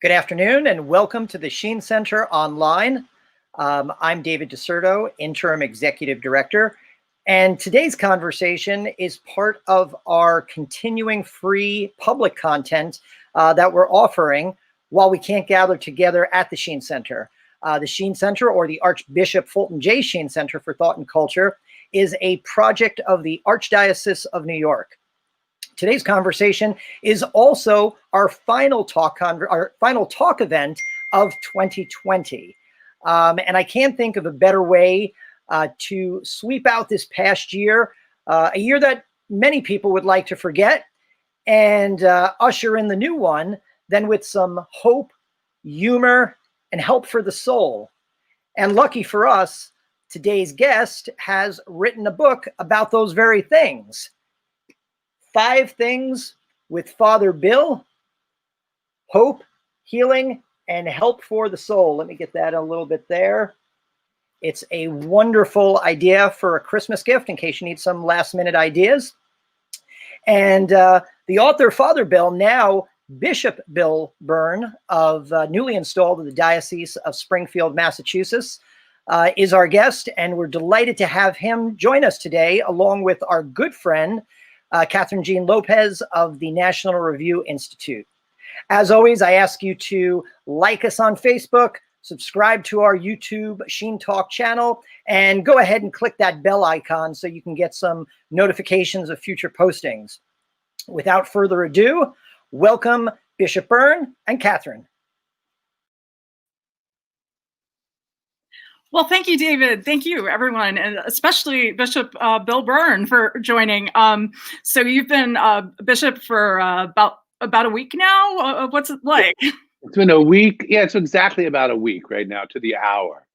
Good afternoon and welcome to the Sheen Center Online. I'm David DeSerto, Interim Executive Director, and today's conversation is part of our continuing free public content that we're offering while we can't gather together at the Sheen Center. The Sheen Center, or the Archbishop Fulton J. Sheen Center for Thought and Culture, is a project of the Archdiocese of New York. Today's conversation is also our final talk event of 2020. And I can't think of a better way to sweep out this past year, a year that many people would like to forget, and usher in the new one than with some hope, humor, and help for the soul. And lucky for us, today's guest has written a book about those very things. 5 Things with Father Bill: Hope, Healing, and Help for the Soul. Let me get that a little bit there. It's a wonderful idea for a Christmas gift in case you need some last-minute ideas. And the author, Father Bill, now Bishop Bill Byrne, newly installed in the Diocese of Springfield, Massachusetts, is our guest, and we're delighted to have him join us today, along with our good friend, Catherine Jean Lopez of the National Review Institute. As always, I ask you to like us on Facebook, subscribe to our YouTube Sheen Talk channel, and go ahead and click that bell icon so you can get some notifications of future postings. Without further ado, welcome Bishop Byrne and Catherine. Well, thank you, David. Thank you, everyone, and especially Bishop Bill Byrne for joining. So you've been bishop for about a week now. What's it like? It's been a week. Yeah, it's exactly about a week right now to the hour.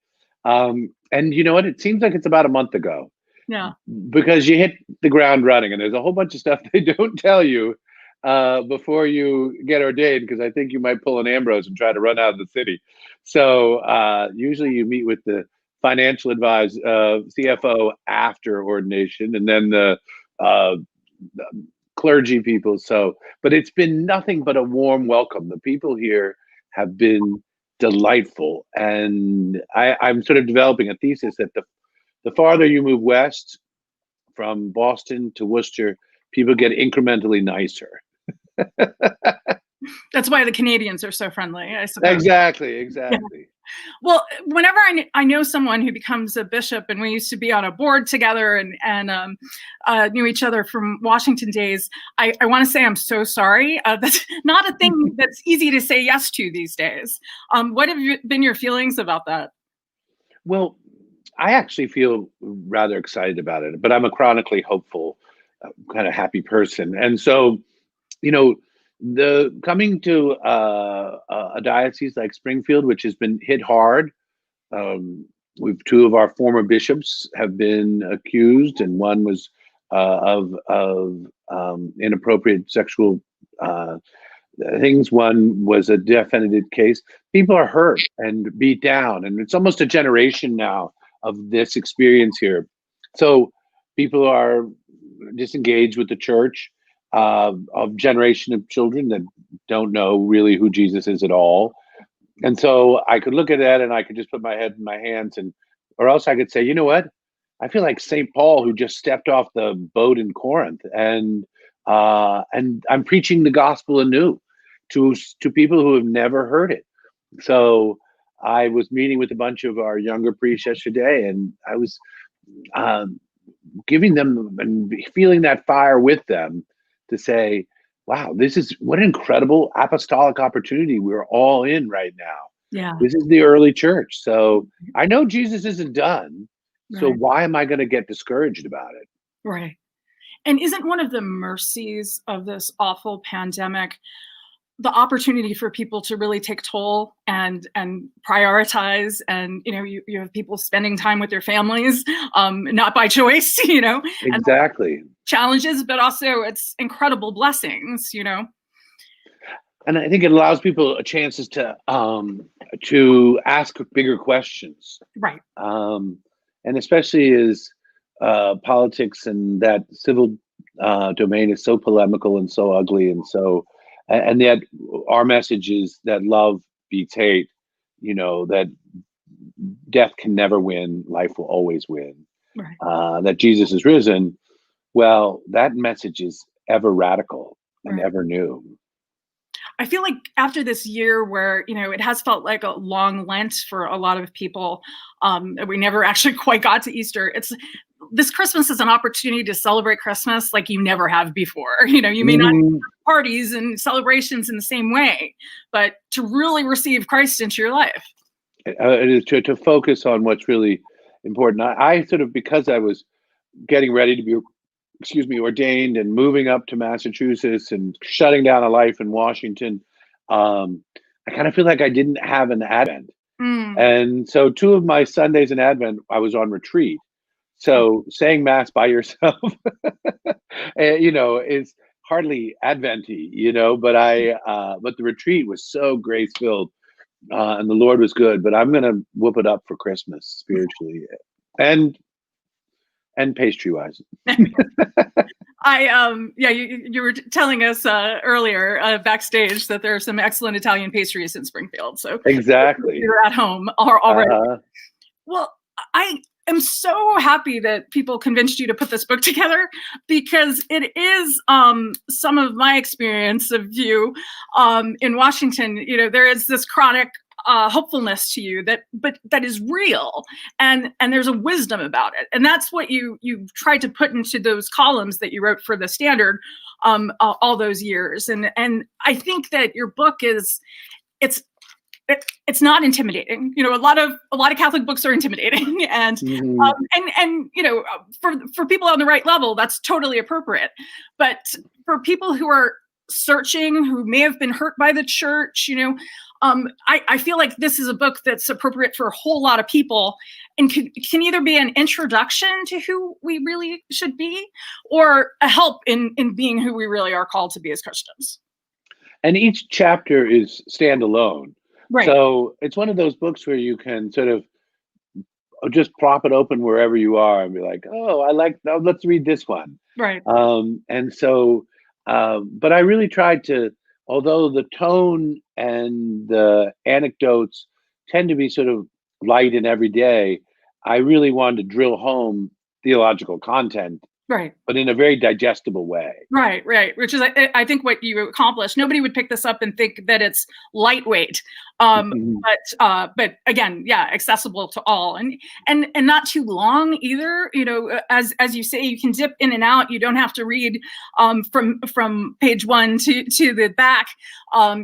And you know what? It seems like it's about a month ago. Yeah. Because you hit the ground running, and there's a whole bunch of stuff they don't tell you before you get ordained, because I think you might pull an Ambrose and try to run out of the city. So usually you meet with the financial advisor, CFO, after ordination, and then the clergy people. So, but it's been nothing but a warm welcome. The people here have been delightful, and I'm sort of developing a thesis that the farther you move west, from Boston to Worcester, people get incrementally nicer. That's why the Canadians are so friendly, I suppose. Exactly. Yeah. Well, whenever I know someone who becomes a bishop, and we used to be on a board together and knew each other from Washington days, I want to say I'm so sorry. That's not a thing that's easy to say yes to these days. What have been your feelings about that? Well, I actually feel rather excited about it, but I'm a chronically hopeful, kind of happy person. And so, you know, the coming to a diocese like Springfield, which has been hit hard. We've 2 of our former bishops have been accused, and one was of inappropriate sexual things. One was a definitive case. People are hurt and beat down, and it's almost a generation now of this experience here. So people are disengaged with the church. Of generation of children that don't know really who Jesus is at all. And so I could look at that and I could just put my head in my hands, or else I could say, you know what? I feel like St. Paul, who just stepped off the boat in Corinth, and I'm preaching the gospel anew to people who have never heard it. So I was meeting with a bunch of our younger priests yesterday, and I was giving them and feeling that fire with them, to say, wow, this is what an incredible apostolic opportunity we're all in right now. Yeah. This is the early church. So I know Jesus isn't done. So why am I going to get discouraged about it? Right. And isn't one of the mercies of this awful pandemic the opportunity for people to really take toll and prioritize, and you have people spending time with their families, not by choice, Exactly. And challenges, but also it's incredible blessings, And I think it allows people chances to ask bigger questions, right? And especially as politics and that civil domain is so polemical and so ugly and so and yet our message is that love beats hate. That death can never win, life will always win. Right. That Jesus is risen. Well, that message is ever radical and Right. ever new. I feel like after this year where, it has felt like a long Lent for a lot of people, we never actually quite got to Easter. This Christmas is an opportunity to celebrate Christmas like you never have before. You may not have parties and celebrations in the same way, but to really receive Christ into your life. It is to focus on what's really important. I sort of, because I was getting ready to be, ordained and moving up to Massachusetts and shutting down a life in Washington, I kind of feel like I didn't have an Advent. And so 2 of my Sundays in Advent, I was on retreat. So saying Mass by yourself, is hardly Advent-y, but but the retreat was so grace-filled, and the Lord was good. But I'm going to whoop it up for Christmas spiritually and pastry-wise. You were telling us earlier backstage that there are some excellent Italian pastries in Springfield. So exactly, you're at home already. Well, I am so happy that people convinced you to put this book together, because it is some of my experience of you in Washington. There is this chronic hopefulness to you that is real, and there's a wisdom about it, and that's what you tried to put into those columns that you wrote for the Standard all those years. And I think that your book it's not intimidating. A lot of Catholic books are intimidating, and for people on the right level, that's totally appropriate. But for people who are searching, who may have been hurt by the church, I feel like this is a book that's appropriate for a whole lot of people, and can either be an introduction to who we really should be, or a help in being who we really are called to be as Christians. And each chapter is standalone. Right. So it's one of those books where you can sort of just prop it open wherever you are and be like, let's read this one. Right. And so, but I really tried to, although the tone and the anecdotes tend to be sort of light and everyday, I really wanted to drill home theological content, right, but in a very digestible way. Right. Which is, I think, what you accomplished. Nobody would pick this up and think that it's lightweight, but again, accessible to all, and not too long either. As you say, you can dip in and out. You don't have to read from page 1 to the back.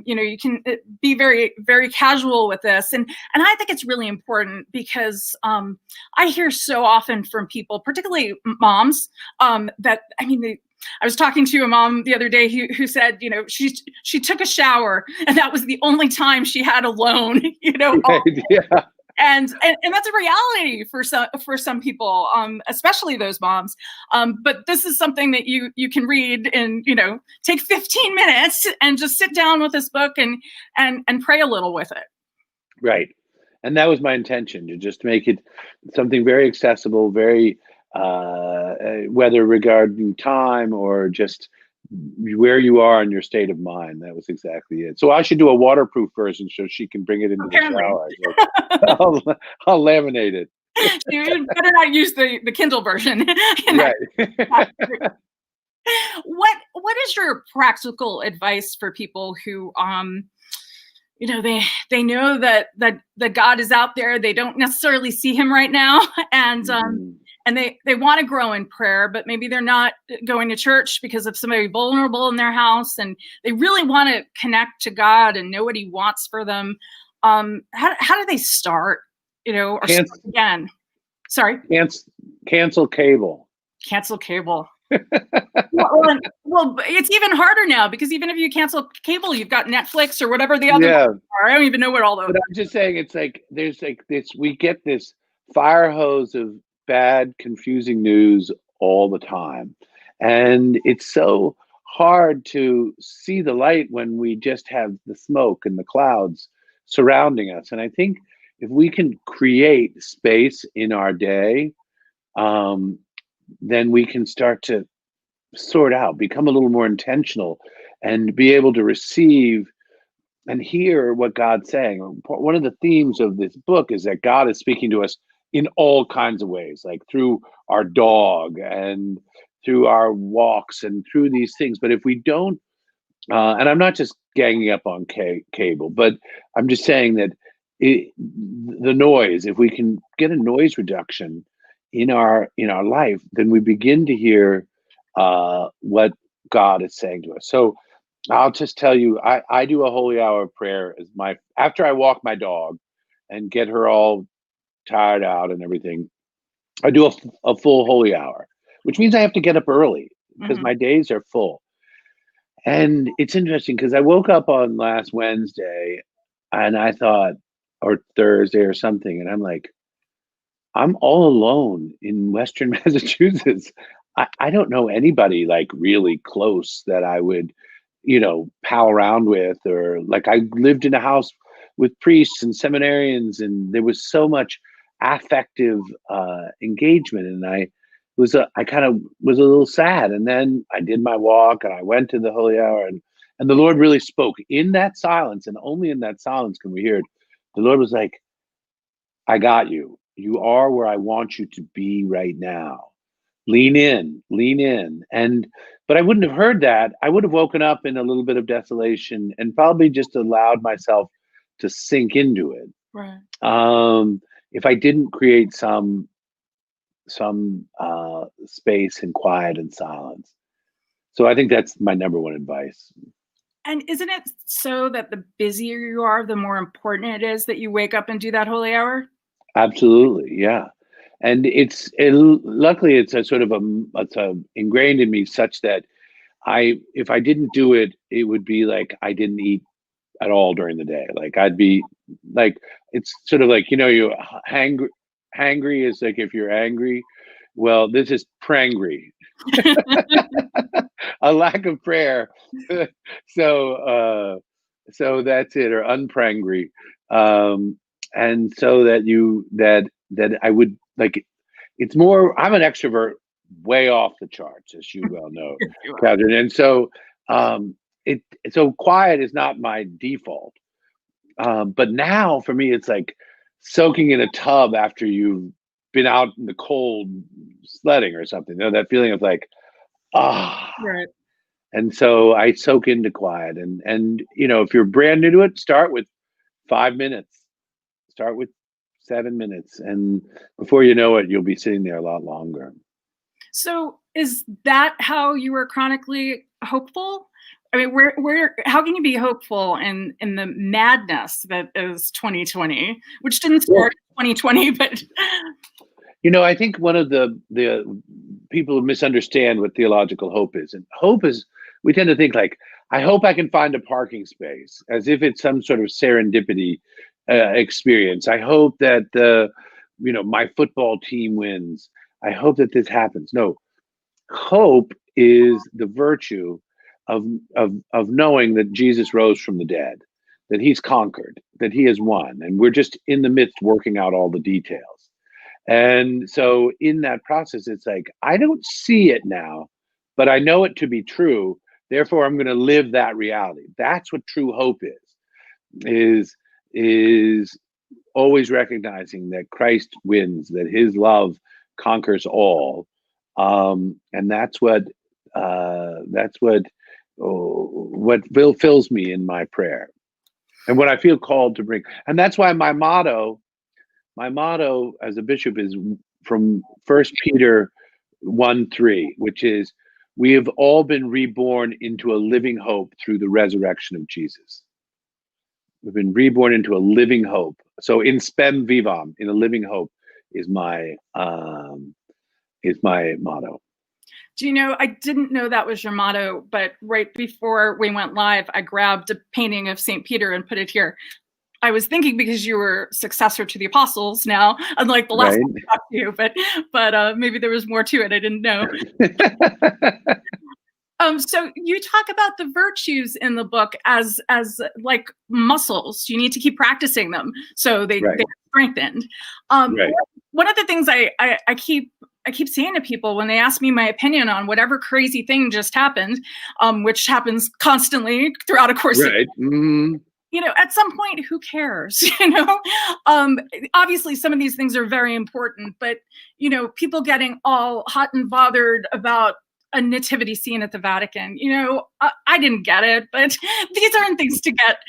You can be very, very casual with this, and I think it's really important, because I hear so often from people, particularly moms, that I was talking to a mom the other day who said, she took a shower and that was the only time she had alone, Right, yeah. And that's a reality for some people, especially those moms. But this is something that you can read and take 15 minutes and just sit down with this book and pray a little with it. Right, and that was my intention, to just make it something very accessible, very whether regarding time or just where you are in your state of mind. That was exactly it. So I should do a waterproof version so she can bring it into Apparently. the shower. I'll laminate it. You better not use the Kindle version. Right. What is your practical advice for people who they know that God is out there, they don't necessarily see him right now, and they want to grow in prayer, but maybe they're not going to church because of somebody vulnerable in their house, and they really want to connect to God and know what he wants for them. How do they start? Or start again? Sorry. Cancel cable. Cancel cable. Well, it's even harder now, because even if you cancel cable, you've got Netflix or whatever the other ones are. I don't even know what all those. But I'm just saying, it's like there's like this. We get this fire hose of bad, confusing news all the time, and it's so hard to see the light when we just have the smoke and the clouds surrounding us. And I think if we can create space in our day, then we can start to sort out, become a little more intentional, and be able to receive and hear what God's saying. One of the themes of this book is that God is speaking to us in all kinds of ways, like through our dog and through our walks and through these things. But if we don't, and I'm not just ganging up on cable, but I'm just saying that the noise, if we can get a noise reduction in our life, then we begin to hear what God is saying to us. So I'll just tell you, I do a holy hour of prayer as after I walk my dog and get her all tired out and everything. I do a full holy hour, which means I have to get up early because my days are full. And it's interesting because I woke up on last Wednesday and I thought, or Thursday or something, and I'm like, I'm all alone in Western Massachusetts. I don't know anybody like really close that I would, pal around with, or like I lived in a house with priests and seminarians, and there was so much affective engagement, and I kind of was a little sad. And then I did my walk and I went to the holy hour, and the Lord really spoke in that silence, and only in that silence can we hear it. The Lord was like, I got you. You are where I want you to be right now. Lean in. But I wouldn't have heard that. I would have woken up in a little bit of desolation and probably just allowed myself to sink into it. Right. If I didn't create some space and quiet and silence. So I think that's my number one advice. And isn't it so that the busier you are, the more important it is that you wake up and do that holy hour? Absolutely, yeah. And luckily it's ingrained in me such that if I didn't do it, it would be like I didn't eat at all during the day. Like I'd be like, it's sort of like, you hangry is like if you're angry. Well, this is prangry. A lack of prayer. So that's it, or unprangry. And so that I would like, it's more, I'm an extrovert way off the charts, as you well know, Catherine. And so so quiet is not my default. But now for me, it's like soaking in a tub after you've been out in the cold sledding or something. That feeling of like, Right. And so I soak into quiet. And if you're brand new to it, start with 5 minutes. Start with 7 minutes. And before you know it, you'll be sitting there a lot longer. So is that how you were chronically hopeful? I mean, how can you be hopeful in the madness that is 2020, which didn't start in 2020, but I think one of the people misunderstand what theological hope is. And hope is, we tend to think like, I hope I can find a parking space, as if it's some sort of serendipity experience. I hope that my football team wins. I hope that this happens. No, hope is the virtue of knowing that Jesus rose from the dead, that he's conquered, that he has won, and we're just in the midst working out all the details. And so in that process, it's like, I don't see it now, but I know it to be true. Therefore, I'm going to live that reality. That's what true hope is always recognizing that Christ wins, that his love conquers all. And that's what fills me in my prayer and what I feel called to bring. And that's why my motto as a bishop is from 1 Peter 1:3, which is, we have all been reborn into a living hope through the resurrection of Jesus. We've been reborn into a living hope. So in spem vivam, in a living hope, is my motto. Do you know, I didn't know that was your motto, but right before we went live, I grabbed a painting of St. Peter and put it here. I was thinking because you were successor to the apostles now, unlike the last time I talked to you, but maybe there was more to it I didn't know. So you talk about the virtues in the book as like muscles. You need to keep practicing them so they're strengthened. One of the things I keep I keep saying to people when they ask me my opinion on whatever crazy thing just happened, which happens constantly throughout a course of, Right. Mm-hmm. you know, at some point, who cares? You know, obviously some of these things are very important, but, you know, people getting all hot and bothered about a nativity scene at the Vatican, you know, I didn't get it, but these aren't things to get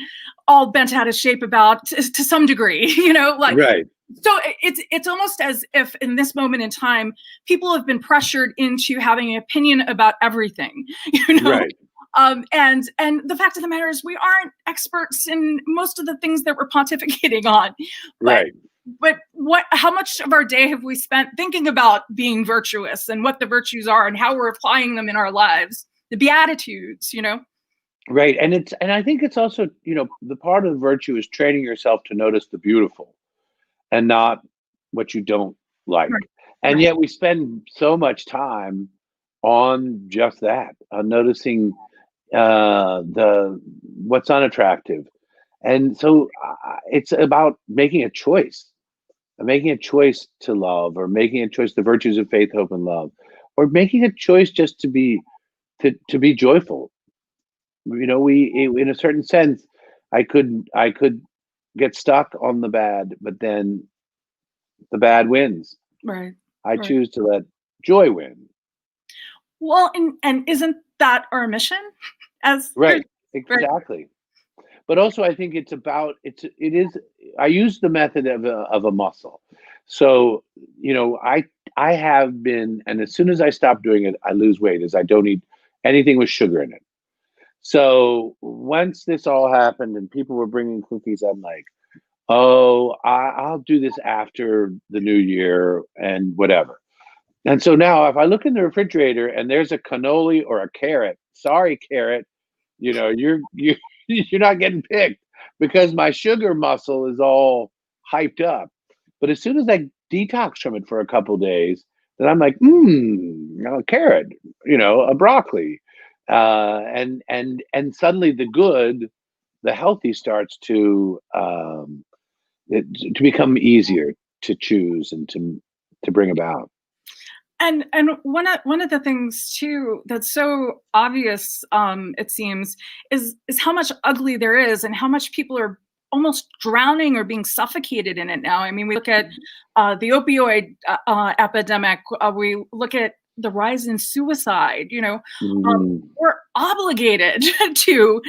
all bent out of shape about to some degree, you know, like, Right. so it's almost as if in this moment in time, people have been pressured into having an opinion about everything, you know? Right. And the fact of the matter is we aren't experts in most of the things that we're pontificating on. Right. But how much of our day have we spent thinking about being virtuous and what the virtues are and how we're applying them in our lives? The Beatitudes, you know? Right. And I think it's also, you know, the part of the virtue is training yourself to notice the beautiful and not what you don't like. Right. And Right. yet we spend so much time on just that, on noticing the what's unattractive. And so it's about making a choice to love, or making a choice, the virtues of faith, hope, and love, or making a choice just to be joyful. You know, in a certain sense, I could get stuck on the bad, but then the bad wins. Right. I Right. choose to let joy win. Well, and isn't that our mission as Right. right? Exactly. But also, I think it is. I use the method of a muscle. So, you know, I have been, and as soon as I stop doing it, I lose weight, as I don't eat anything with sugar in it. So once this all happened and people were bringing cookies, I'm like, oh, I'll do this after the new year and whatever. And so now, if I look in the refrigerator and there's a cannoli or a carrot, sorry, carrot, you know, you're not getting picked, because my sugar muscle is all hyped up. But as soon as I detox from it for a couple days, then I'm like, a carrot, you know, a broccoli, and suddenly the good, the healthy starts to become easier to choose and to bring about. And one of the things too that's so obvious, it seems, is how much ugly there is and how much people are almost drowning or being suffocated in it now. I mean, we look at the opioid epidemic. We look at the rise in suicide. You know, Mhm. we're obligated to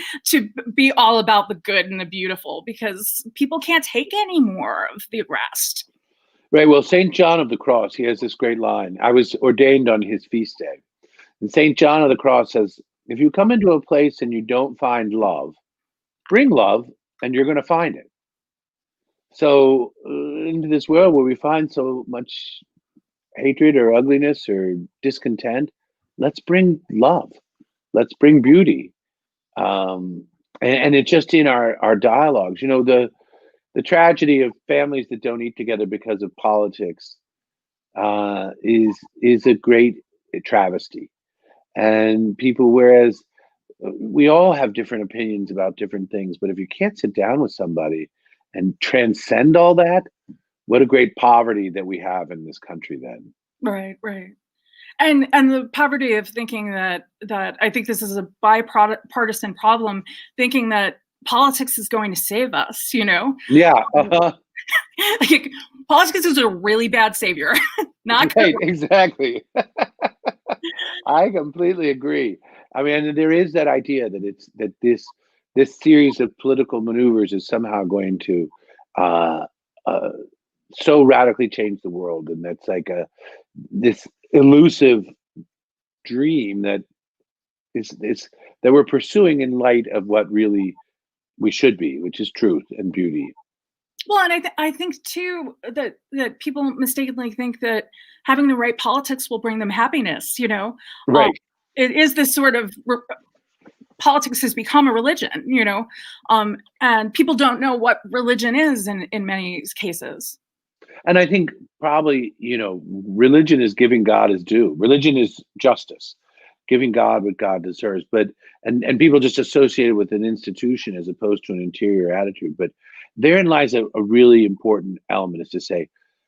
be all about the good and the beautiful because people can't take any more of the rest. Right. Well, St. John of the Cross, he has this great line. I was ordained on his feast day. And St. John of the Cross says, if you come into a place and you don't find love, bring love and you're going to find it. So, into this world where we find so much hatred or ugliness or discontent, let's bring love. Let's bring beauty. And it's just in our dialogues. You know, the tragedy of families that don't eat together because of politics is a great travesty. And people, whereas we all have different opinions about different things, but if you can't sit down with somebody and transcend all that, what a great poverty that we have in this country then. Right, right. And the poverty of thinking that I think this is a bipartisan problem, thinking that politics is going to save us, you know? Yeah. Like, politics is a really bad savior. Not good. Right, exactly. I completely agree. I mean, there is that idea that this series of political maneuvers is somehow going to uh, uh, so radically change the world, and that's like this elusive dream that is that we're pursuing in light of what really we should be, which is truth and beauty. Well, and I think too that people mistakenly think that having the right politics will bring them happiness, you know? Um, Right. it is this sort of politics has become a religion, you know, and people don't know what religion is in many cases. And I think probably, you know, religion is giving God his due. Religion is justice, giving God what God deserves. But and people just associate it with an institution as opposed to an interior attitude. But therein lies a really important element, is to say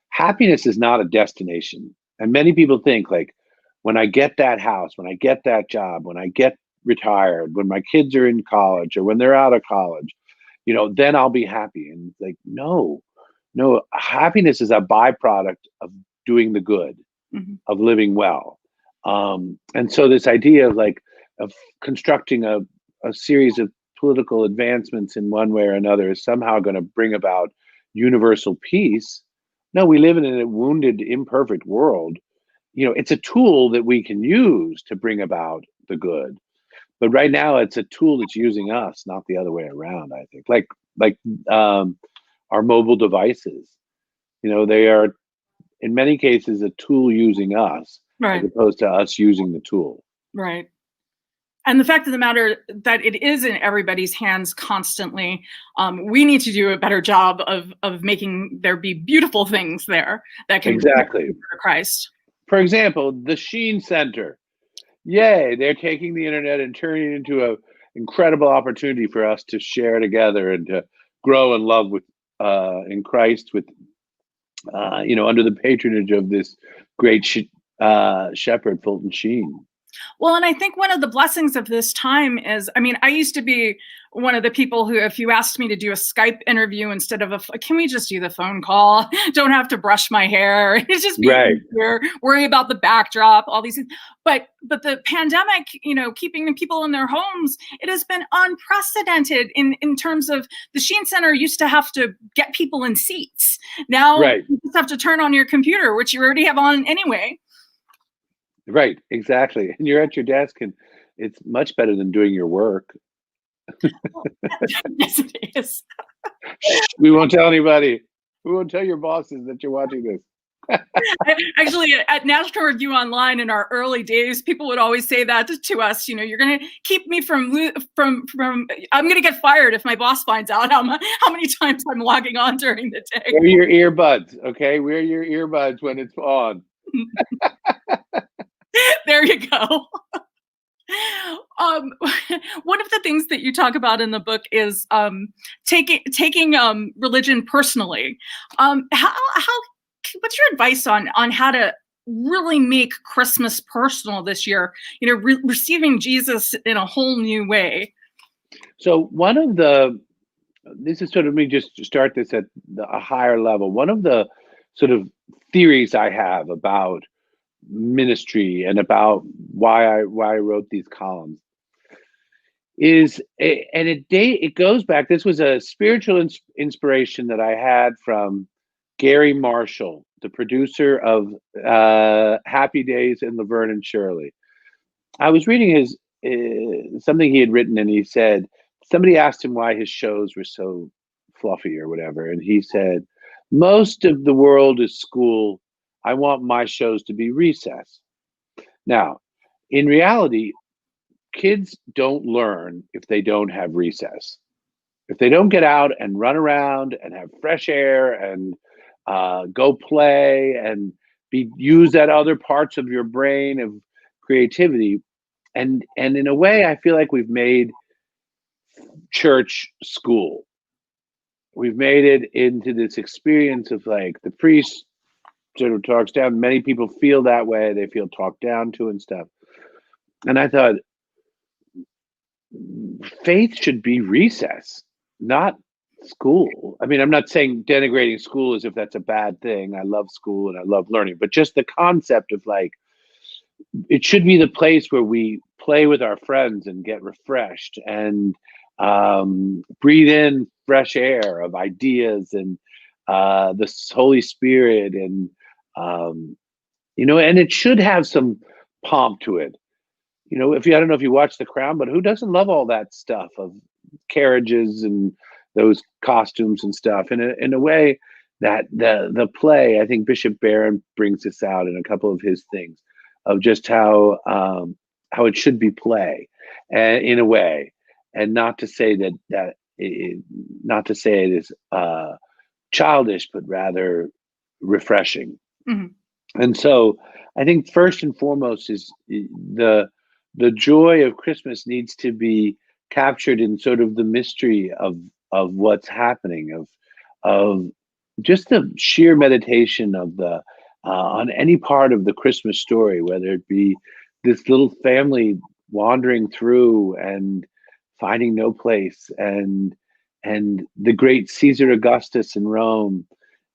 happiness is not a destination. And many people think like, when I get that house, when I get that job, when I get retired, when my kids are in college or when they're out of college, then I'll be happy. And like, no, no, happiness is a byproduct of doing the good, of living well. And so this idea of constructing a series of political advancements in one way or another is somehow going to bring about universal peace. No, we live in a wounded, imperfect world. It's a tool that we can use to bring about the good. But right now it's a tool that's using us, not the other way around, I think. Like our mobile devices, they are in many cases a tool using us, Right. as opposed to us using the tool. Right. And the fact of the matter that it is in everybody's hands constantly, we need to do a better job of making there be beautiful things there that can Exactly. for Christ. For example, the Sheen Center. Yay, they're taking the internet and turning it into an incredible opportunity for us to share together and to grow in love with in Christ, with under the patronage of this great shepherd, Fulton Sheen. Well, and I think one of the blessings of this time is, I used to be one of the people who, if you asked me to do a Skype interview instead of can we just do the phone call? Don't have to brush my hair. It's just be here, worry about the backdrop, all these things. But the pandemic, keeping people in their homes, it has been unprecedented in terms of the Sheen Center used to have to get people in seats. Now you just have to turn on your computer, which you already have on anyway. Right, exactly. And you're at your desk, and it's much better than doing your work. Yes, it is. We won't tell anybody. We won't tell your bosses that you're watching this. Actually, at National Review Online in our early days, people would always say that to us. You're going to keep me from. I'm going to get fired if my boss finds out how many times I'm logging on during the day. Wear your earbuds, okay? Wear your earbuds when it's on. There you go. One of the things that you talk about in the book is taking religion personally. What's your advice on how to really make Christmas personal this year? Receiving Jesus in a whole new way. So this is sort of me just to start this at a higher level. One of the sort of theories I have about ministry and about why I wrote these columns is, it goes back. This was a spiritual inspiration that I had from Gary Marshall, the producer of Happy Days and Laverne and Shirley. I was reading his something he had written, and he said, somebody asked him why his shows were so fluffy or whatever, and he said, most of the world is school. I want my shows to be recess. Now, in reality, kids don't learn if they don't have recess. If they don't get out and run around and have fresh air and go play and use that other parts of your brain of creativity. And in a way, I feel like we've made church school. We've made it into this experience of like the priest sort of talks down. Many people feel that way. They feel talked down to and stuff. And I thought, faith should be recess, not school. I mean, I'm not saying denigrating school as if that's a bad thing. I love school and I love learning, but just the concept of like, it should be the place where we play with our friends and get refreshed and breathe in fresh air of ideas and the Holy Spirit and and it should have some pomp to it. I don't know if you watch The Crown, but who doesn't love all that stuff of carriages and those costumes and stuff? In a way that the play, I think Bishop Barron brings this out in a couple of his things of just how it should be play, and in a way, and not to say not to say it is childish, but rather refreshing. Mm-hmm. And so I think first and foremost is the joy of Christmas needs to be captured in sort of the mystery of what's happening, of just the sheer meditation of the on any part of the Christmas story, whether it be this little family wandering through and finding no place, and the great Caesar Augustus in Rome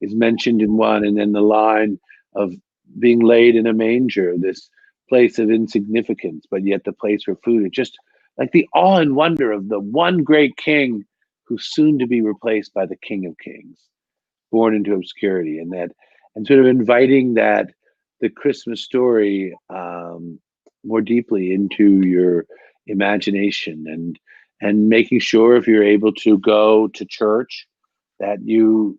is mentioned in one, and then the line of being laid in a manger, this place of insignificance, but yet the place for food. It's just like the awe and wonder of the one great king who's soon to be replaced by the King of Kings, born into obscurity, and sort of inviting that the Christmas story more deeply into your imagination, and making sure, if you're able to go to church, that you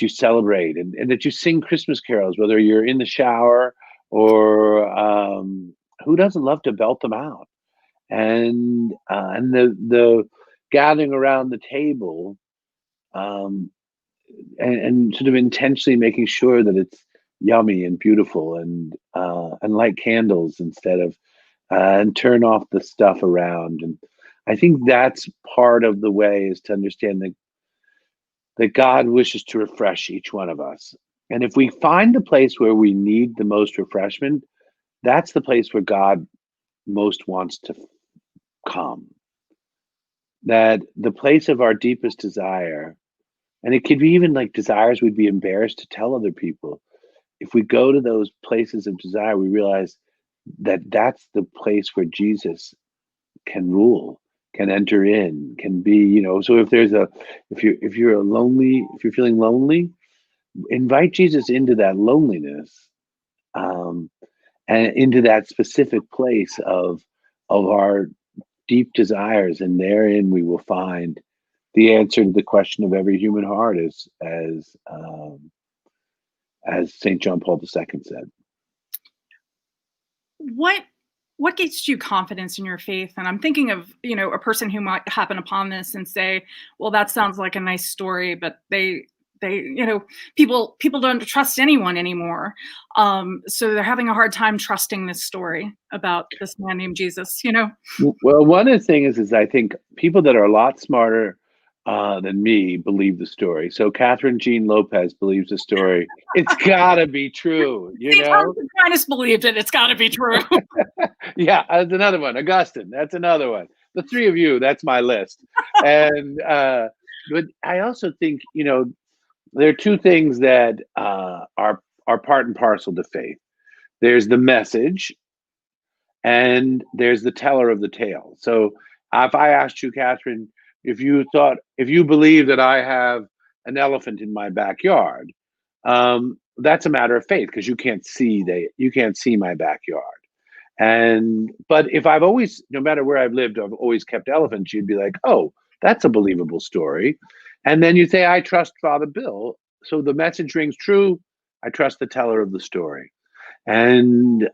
celebrate, and that you sing Christmas carols, whether you're in the shower or who doesn't love to belt them out, and the gathering around the table, um, and sort of intentionally making sure that it's yummy and beautiful, and light candles instead of and turn off the stuff around. And I think that's part of the way, is to understand that God wishes to refresh each one of us. And if we find the place where we need the most refreshment, that's the place where God most wants to come. That the place of our deepest desire, and it could be even like desires we'd be embarrassed to tell other people. If we go to those places of desire, we realize that that's the place where Jesus can rule, can enter in, can be, so if you're feeling lonely, invite Jesus into that loneliness, um, and into that specific place of our deep desires, and therein we will find the answer to the question of every human heart, as St. John Paul II said. What gives you confidence in your faith? And I'm thinking of, a person who might happen upon this and say, well, that sounds like a nice story, but they people don't trust anyone anymore. So they're having a hard time trusting this story about this man named Jesus, Well, one of the things is I think people that are a lot smarter than me believe the story. So Catherine Jean Lopez believes the story. It's gotta be true, St. Thomas Aquinas believed it. It's gotta be true. Yeah, that's another one. Augustine, that's another one. The three of you, that's my list. And but I also think, there are two things that are part and parcel to faith. There's the message, and there's the teller of the tale. So if I asked you, Catherine, if you believe that I have an elephant in my backyard, that's a matter of faith, because you can't see my backyard. But if I've always, no matter where I've lived, I've always kept elephants, you'd be like, oh, that's a believable story. And then you say, I trust Father Bill, so the message rings true. I trust the teller of the story. And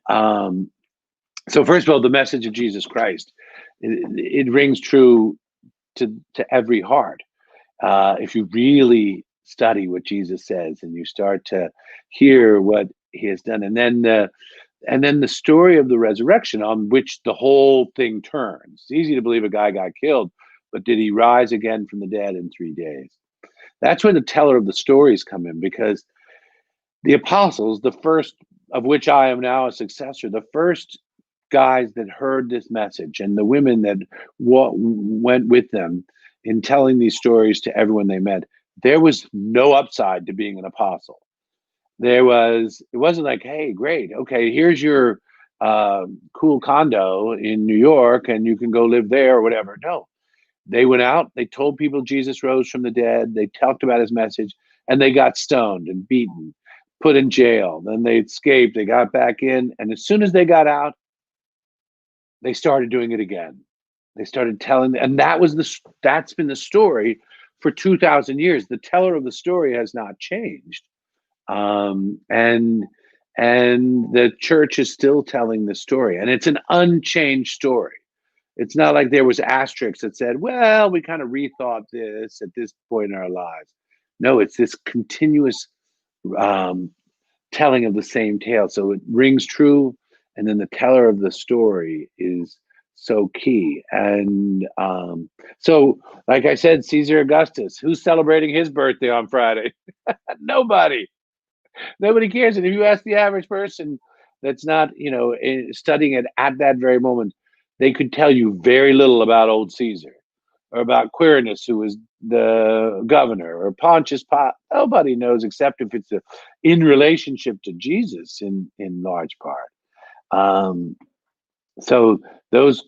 so first of all, the message of Jesus Christ, it rings true to every heart. If you really study what Jesus says, and you start to hear what he has done, and then the story of the resurrection, on which the whole thing turns. It's easy to believe a guy got killed, but did he rise again from the dead in 3 days? That's where the teller of the stories come in, because the apostles, the first of which I am now a successor, the first guys that heard this message, and the women that went with them in telling these stories to everyone they met, there was no upside to being an apostle. It wasn't like, hey, great, okay, here's your cool condo in New York, and you can go live there or whatever. No, they went out, they told people Jesus rose from the dead, they talked about his message, and they got stoned and beaten, put in jail. Then they escaped, they got back in, and as soon as they got out, they started doing it again. They started telling, and that's been the story for 2,000 years. The teller of the story has not changed, and the church is still telling the story, and it's an unchanged story. It's not like there was asterisks that said, well, we kind of rethought this at this point in our lives. No, it's this continuous telling of the same tale. So it rings true, and then the teller of the story is so key. And so, like I said, Caesar Augustus, who's celebrating his birthday on Friday? Nobody. Nobody cares. And if you ask the average person that's not, studying it at that very moment, they could tell you very little about old Caesar or about Quirinus, who was the governor, or Pontius Pilate. Nobody knows except if it's in relationship to Jesus in large part. So those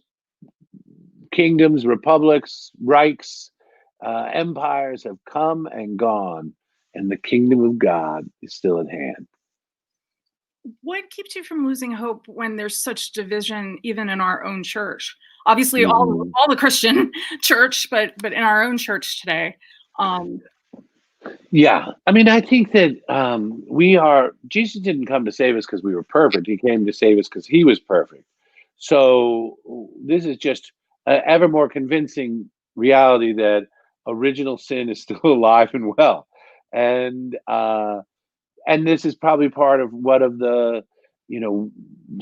kingdoms, republics, reichs, empires have come and gone, and the kingdom of God is still at hand. What keeps you from losing hope when there's such division, even in our own church? Obviously, all the Christian church, but in our own church today. Yeah, I mean, I think that Jesus didn't come to save us because we were perfect. He came to save us because he was perfect. So this is just an ever more convincing reality that original sin is still alive and well. And this is probably part of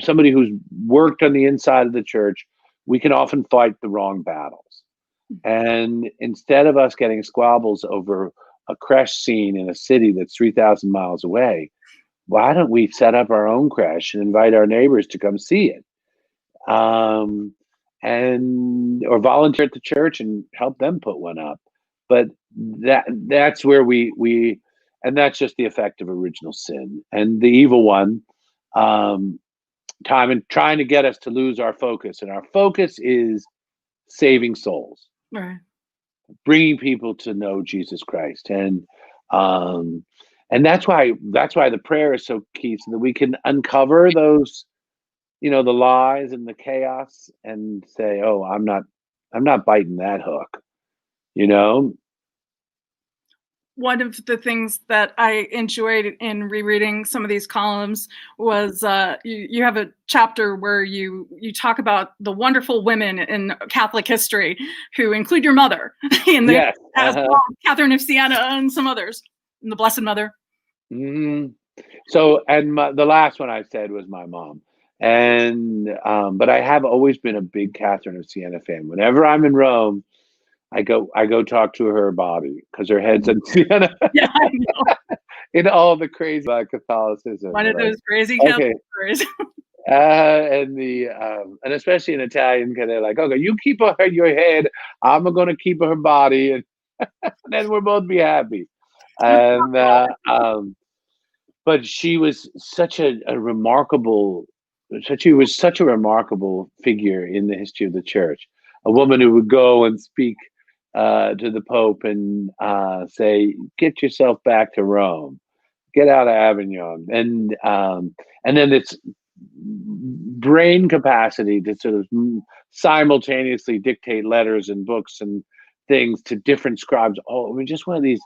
somebody who's worked on the inside of the church, we can often fight the wrong battles. And instead of us getting squabbles over a crash scene in a city that's 3,000 miles away, why don't we set up our own crash and invite our neighbors to come see it? Or volunteer at the church and help them put one up. But that's where we and that's just the effect of original sin and the evil one, time and trying to get us to lose our focus. And our focus is saving souls, Right. bringing people to know Jesus Christ, and that's why the prayer is so key, so that we can uncover those, the lies and the chaos, and say, "Oh, I'm not biting that hook," One of the things that I enjoyed in rereading some of these columns was you have a chapter where you talk about the wonderful women in Catholic history who include your mother, Yes. as well, Catherine of Siena and some others, and the Blessed Mother. Mm-hmm. So, and the last one I said was my mom, and but I have always been a big Catherine of Siena fan. Whenever I'm in Rome, I go talk to her body, because her head's in Siena. Yeah, I know. In all the crazy about Catholicism. One of those crazy Okay. stories. And especially in Italian, because they're like, "Okay, you keep her your head, I'm gonna keep her body, and then we'll both be happy." And but she was such a remarkable figure in the history of the church. A woman who would go and speak to the Pope and say, "Get yourself back to Rome, get out of Avignon," and then it's brain capacity to sort of simultaneously dictate letters and books and things to different scribes. Oh, I mean, just one of these.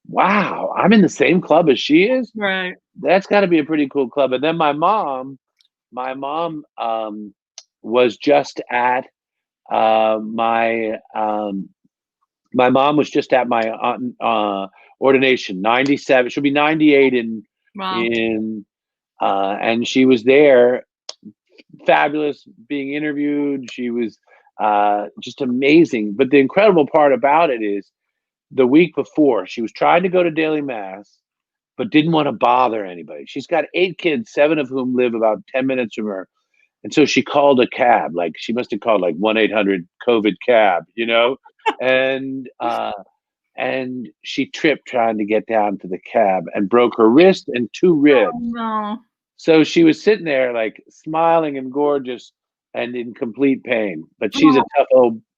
Wow, I'm in the same club as she is. Right. That's got to be a pretty cool club. And then my mom was just at my mom was just at my ordination, 97. She'll be 98 Wow. and she was there, fabulous, being interviewed. She was just amazing. But the incredible part about it is, the week before, she was trying to go to daily mass, but didn't want to bother anybody. She's got 8 kids, 7 of whom live about 10 minutes from her. And so she called a cab. Like, she must have called like 1-800-COVID cab, and she tripped trying to get down to the cab and broke her wrist and 2 ribs. Oh, no. So she was sitting there like smiling and gorgeous and in complete pain. But she's a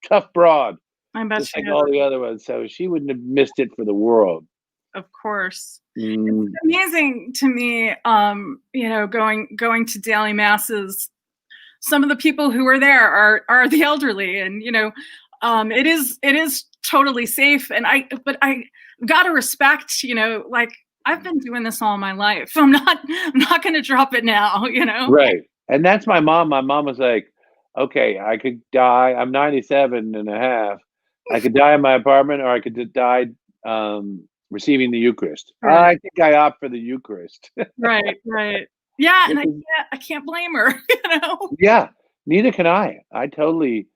tough broad, I bet just she like is. all the other ones. So she wouldn't have missed it for the world. Of course. It's amazing to me, going to daily masses. Some of the people who are there are the elderly, and it is totally safe. And I got to respect, like, I've been doing this all my life. I'm not going to drop it now, Right. And that's my mom. My mom was like, "Okay, I could die. I'm 97 and a half. I could die in my apartment, or I could die receiving the Eucharist." Right. I think I opt for the Eucharist. Right. Yeah, and I can't blame her, Yeah, neither can I. I totally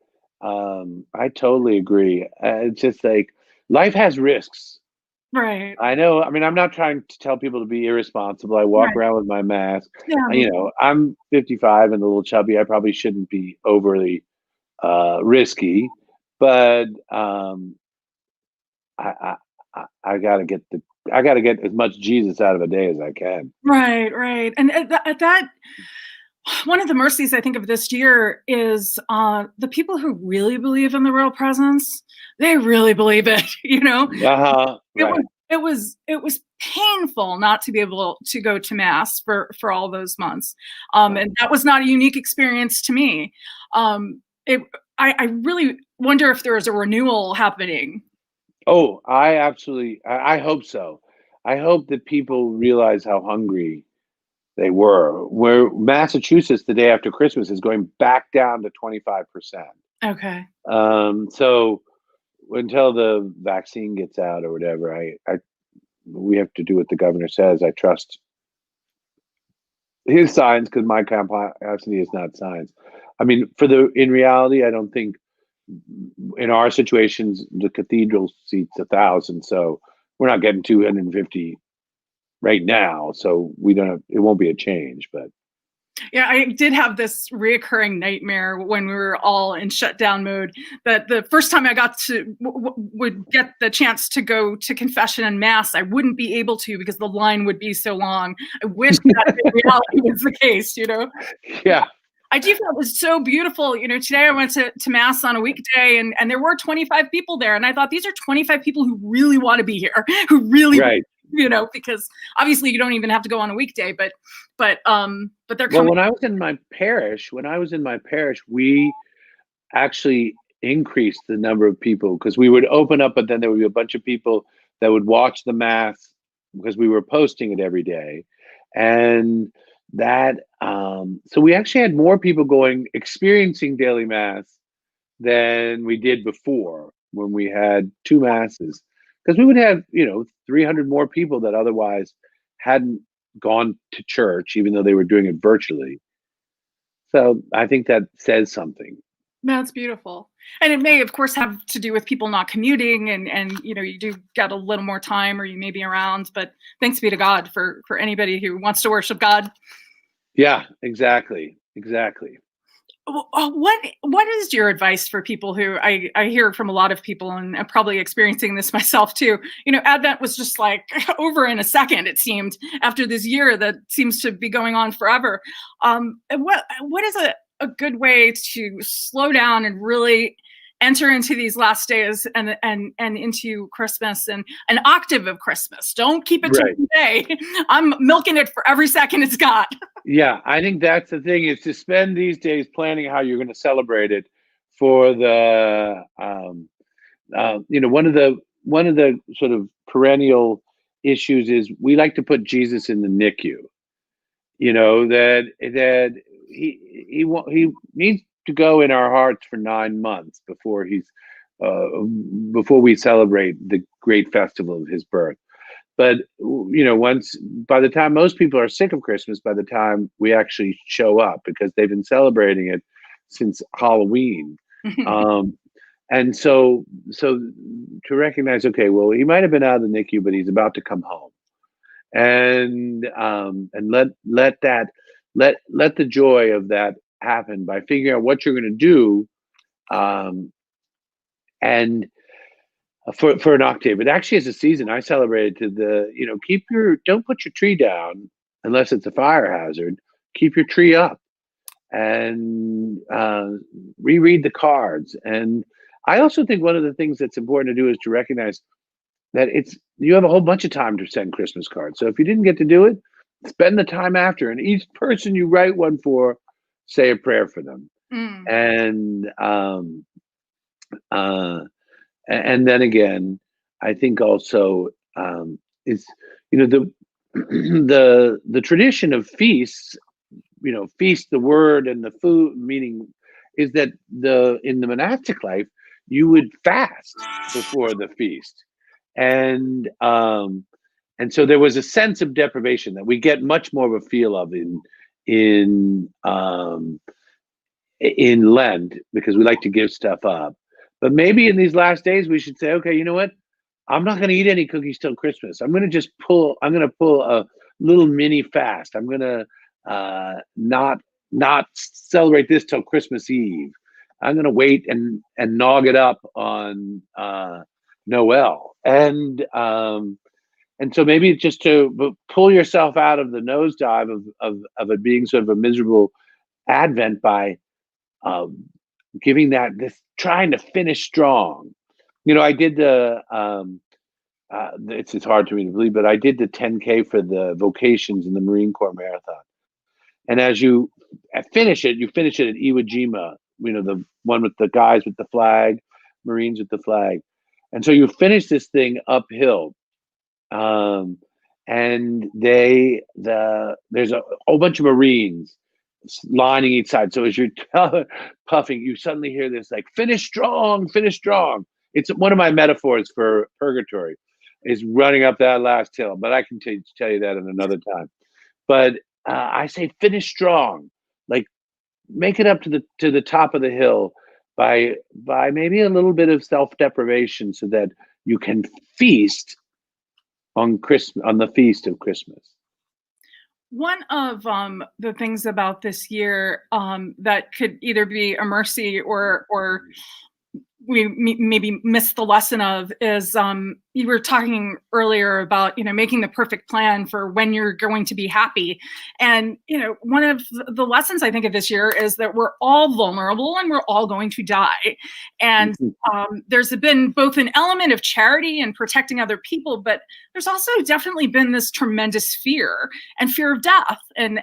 agree. It's just like, life has risks, Right. I know. I mean, I'm not trying to tell people to be irresponsible. I walk Right. around with my mask. Yeah. You know, I'm 55 and a little chubby. I probably shouldn't be overly risky, but I, I gotta get I gotta get as much Jesus out of a day as I can. Right. Right. And at that, one of the mercies I think of this year is the people who really believe in the real presence. They really believe it. You know, it was Right. it was painful not to be able to go to mass for all those months, and that was not a unique experience to me. It I really wonder if there is a renewal happening. Oh, I absolutely. I hope so. I hope that people realize how hungry they were. Where Massachusetts, the day after Christmas, is going back down to 25%. Okay. So until the vaccine gets out or whatever, we have to do what the governor says. I trust his science because my capacity is not science. I mean, in reality, I don't think in our situations the cathedral seats 1,000, so we're not getting 250 right now. So we don't have, it won't be a change, but Yeah, I did have this reoccurring nightmare when we were all in shutdown mode. That the first time I got to would get the chance to go to confession and mass, I wouldn't be able to because the line would be so long. I wish that in reality was the case. yeah, I do feel it was so beautiful. Today I went to mass on a weekday, and there were 25 people there, and I thought these are 25 people who really want to be here, who really, right. because obviously you don't even have to go on a weekday, but they're Well, coming. when I was in my parish, we actually increased the number of people because we would open up, but then there would be a bunch of people that would watch the mass because we were posting it every day. And that, so we actually had more people experiencing daily mass than we did before when we had two masses. Because we would have, 300 more people that otherwise hadn't gone to church, even though they were doing it virtually. So I think that says something. That's beautiful. And it may, of course, have to do with people not commuting and you do get a little more time or you may be around, but thanks be to God for anybody who wants to worship God. Yeah, exactly. Exactly. What is your advice for people who I hear from a lot of people, and I'm probably experiencing this myself too. Advent was just like over in a second, it seemed, after this year that seems to be going on forever. What is a good way to slow down and really enter into these last days and into Christmas and an octave of Christmas? Don't keep it to Right. one day. I'm milking it for every second it's got. Yeah, I think that's the thing, is to spend these days planning how you're going to celebrate it for the one of the sort of perennial issues is we like to put Jesus in the NICU. That he needs to go in our hearts for 9 months before we celebrate the great festival of his birth. But once, by the time most people are sick of Christmas, by the time we actually show up, because they've been celebrating it since Halloween. And so to recognize, okay, well, he might have been out of the NICU, but he's about to come home, and let the joy of that happen by figuring out what you're going to do, and for an octave. It actually is a season. I celebrated to don't put your tree down unless it's a fire hazard. Keep your tree up and reread the cards. And I also think one of the things that's important to do is to recognize that you have a whole bunch of time to send Christmas cards. So if you didn't get to do it, spend the time after. And each person you write one for, say a prayer for them. And and then again, I think also is the the tradition of feasts, feast the word and the food, meaning is that in the monastic life you would fast before the feast, and so there was a sense of deprivation that we get much more of a feel of in Lent, because we like to give stuff up. But maybe in these last days we should say, okay, you know what? I'm not going to eat any cookies till Christmas. I'm going to pull a little mini fast. I'm going to not celebrate this till Christmas Eve. I'm going to wait and nog it up on Noel. And so maybe it's just to pull yourself out of the nosedive of it being sort of a miserable Advent by trying to finish strong. I did it's hard to me to believe, but I did the 10K for the vocations in the Marine Corps Marathon. And as you finish it at Iwo Jima, the one with the guys with the flag, Marines with the flag. And so you finish this thing uphill. And there's a whole bunch of Marines lining each side. So as you're puffing, you suddenly hear this like, finish strong, finish strong. It's one of my metaphors for purgatory, is running up that last hill. But I can tell you that in another time. But I say finish strong, like make it up to the top of the hill by maybe a little bit of self-deprivation, so that you can feast on the feast of Christmas. One of the things about this year that could either be a mercy or we maybe missed the lesson of is you were talking earlier about making the perfect plan for when you're going to be happy, and one of the lessons I think of this year is that we're all vulnerable and we're all going to die, and there's been both an element of charity and protecting other people, but there's also definitely been this tremendous fear of death, and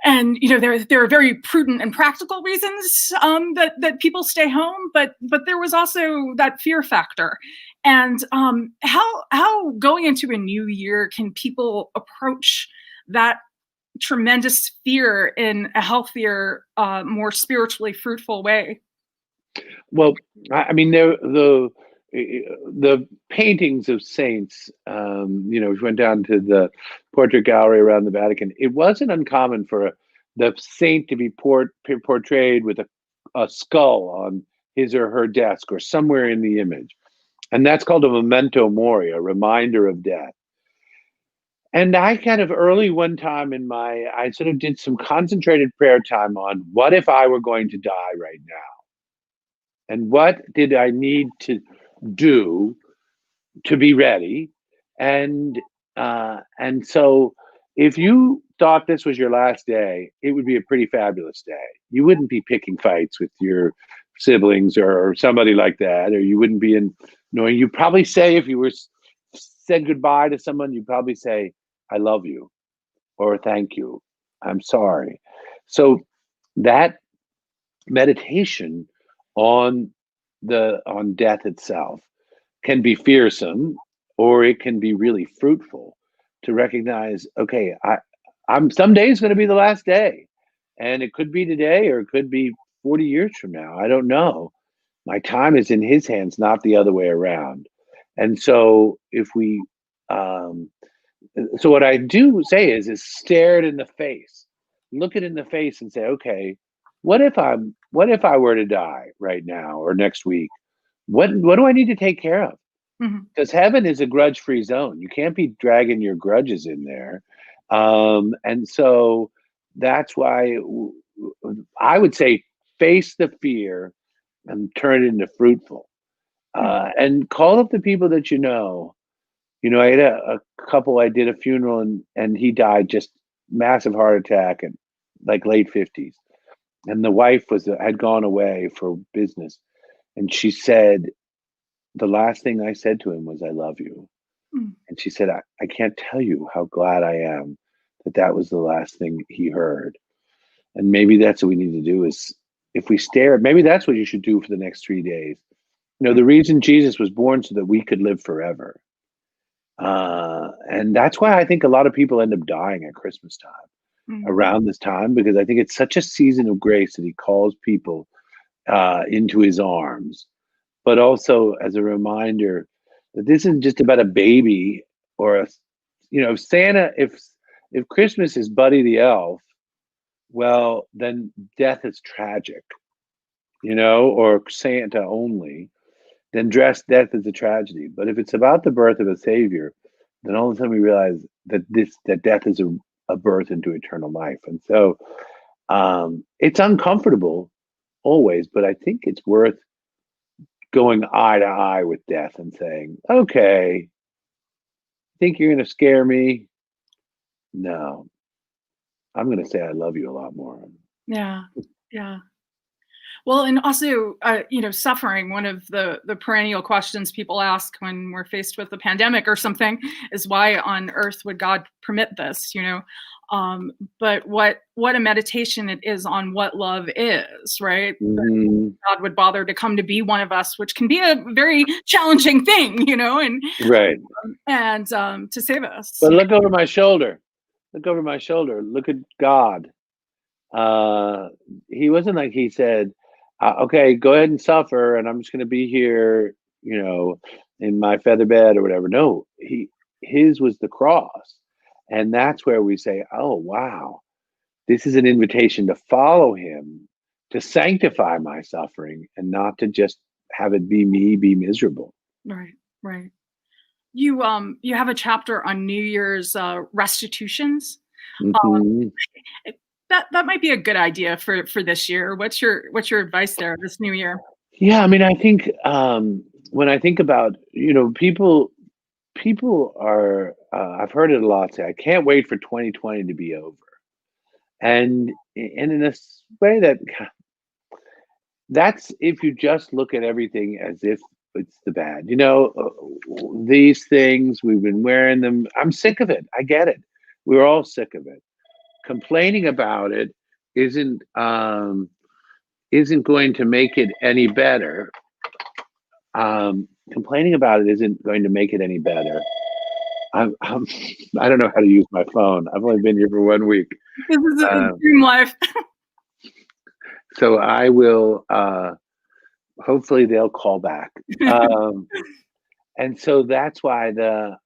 there are very prudent and practical reasons that people stay home, but there was also that fear factor. And how going into a new year can people approach that tremendous fear in a healthier, more spiritually fruitful way? Well, I mean, the paintings of saints, we went down to the portrait gallery around the Vatican. It wasn't uncommon for the saint to be portrayed with a skull on his or her desk or somewhere in the image. And that's called a Memento Mori, a reminder of death. And I kind of early one time I sort of did some concentrated prayer time on what if I were going to die right now? And what did I need to do to be ready? And so if you thought this was your last day, it would be a pretty fabulous day. You wouldn't be picking fights with your siblings or somebody like that, or you wouldn't be annoying. You'd probably say, if you were said goodbye to someone, you'd probably say, I love you, or thank you, I'm sorry. So that meditation on death itself can be fearsome, or it can be really fruitful to recognize, okay, I'm someday is going to be the last day, and it could be today, or it could be 40 years from now. I don't know. My time is in his hands, not the other way around. And so if we, so what I do say is stare it in the face, look it in the face and say, okay, what if I were to die right now or next week? What do I need to take care of? Because heaven is a grudge-free zone. You can't be dragging your grudges in there. And so that's why I would say face the fear and turn it into fruitful. And call up the people that you know. I had a couple, I did a funeral and he died, just massive heart attack and like late 50s. And the wife had gone away for business. And she said, the last thing I said to him was, I love you. And she said, I can't tell you how glad I am that was the last thing he heard. And maybe that's what we need to do, is if we stare, maybe that's what you should do for the next 3 days. The reason Jesus was born so that we could live forever. And that's why I think a lot of people end up dying at Christmas time, around this time, because I think it's such a season of grace that he calls people into his arms, but also as a reminder that this isn't just about a baby or Santa. If Christmas is Buddy the Elf, well, then death is tragic, or Santa only. then dress death as a tragedy. But if it's about the birth of a savior, then all of a sudden we realize that death is a birth into eternal life. And so it's uncomfortable always, but I think it's worth going eye to eye with death and saying, okay, think you're going to scare me? No, I'm going to say I love you a lot more. Yeah. Yeah. Well, and also, suffering, one of the perennial questions people ask when we're faced with a pandemic or something is, why on earth would God permit this, but what a meditation it is on what love is, right? Mm-hmm. God would bother to come to be one of us, which can be a very challenging thing, and right. And to save us. But look over my shoulder. Look over my shoulder. Look at God. He wasn't like he said, okay, go ahead and suffer, and I'm just going to be here, in my feather bed or whatever. No, his was the cross. And that's where we say, oh, wow, this is an invitation to follow him, to sanctify my suffering, and not to just have it be me, be miserable. Right, right. You have a chapter on New Year's restitutions. Mm-hmm. That might be a good idea for this year. What's your advice there this new year? Yeah, I mean, I think when I think about, people are, I've heard it a lot say, I can't wait for 2020 to be over. And in a way that's if you just look at everything as if it's the bad, these things, we've been wearing them. I'm sick of it. I get it. We're all sick of it. Complaining about it isn't going to make it any better. Complaining about it isn't going to make it any better. I don't know how to use my phone. I've only been here for 1 week. This is a dream life. So I will. Hopefully they'll call back. And so that's why but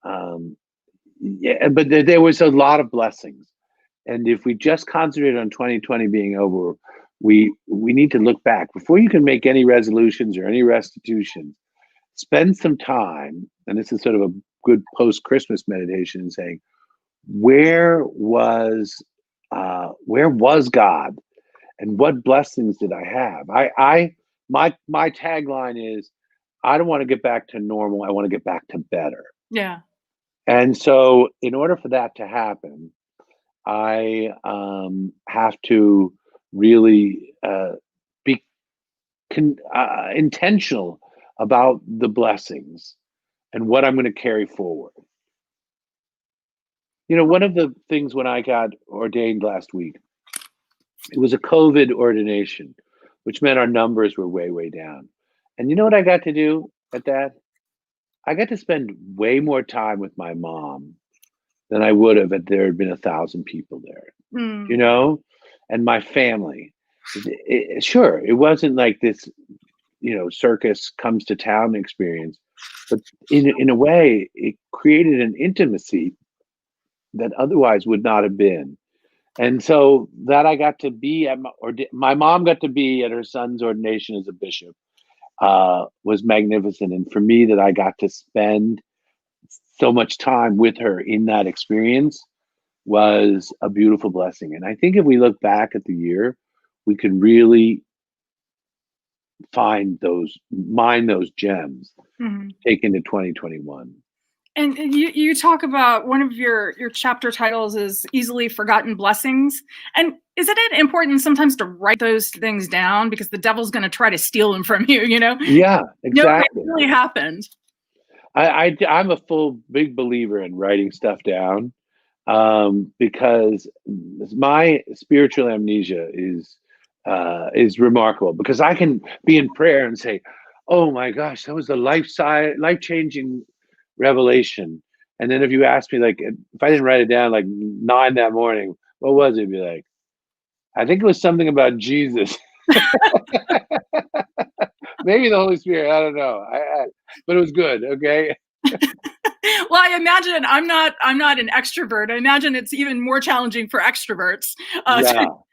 there was a lot of blessings. And if we just concentrate on 2020 being over, we need to look back before you can make any resolutions or any restitutions. Spend some time, and this is sort of a good post-Christmas meditation, in saying, where was God, and what blessings did I have? My tagline is, I don't want to get back to normal. I want to get back to better. Yeah. And so in order for that to happen, I have to really be intentional about the blessings and what I'm going to carry forward. One of the things when I got ordained last week, it was a COVID ordination, which meant our numbers were way, way down. And you know what I got to do at that? I got to spend way more time with my mom than I would have if there had been 1,000 people there, and my family. Sure, it wasn't like this, circus comes to town experience, but in a way, it created an intimacy that otherwise would not have been. And so that I got to be at my mom got to be at her son's ordination as a bishop was magnificent. And for me, that I got to spend so much time with her in that experience was a beautiful blessing. And I think if we look back at the year, we can really mine those gems, take into 2021. And you talk about one of your chapter titles is Easily Forgotten Blessings. And isn't it important sometimes to write those things down, because the devil's going to try to steal them from you, Yeah, exactly. No, it really happened. I'm a big believer in writing stuff down, because my spiritual amnesia is remarkable, because I can be in prayer and say, oh my gosh, that was a life-changing revelation. And then if you ask me, like, if I didn't write it down like 9 that morning, what was it? You'd be like, I think it was something about Jesus. Maybe the Holy Spirit, I don't know. But it was good, okay? Well, I imagine I'm not an extrovert. I imagine it's even more challenging for extroverts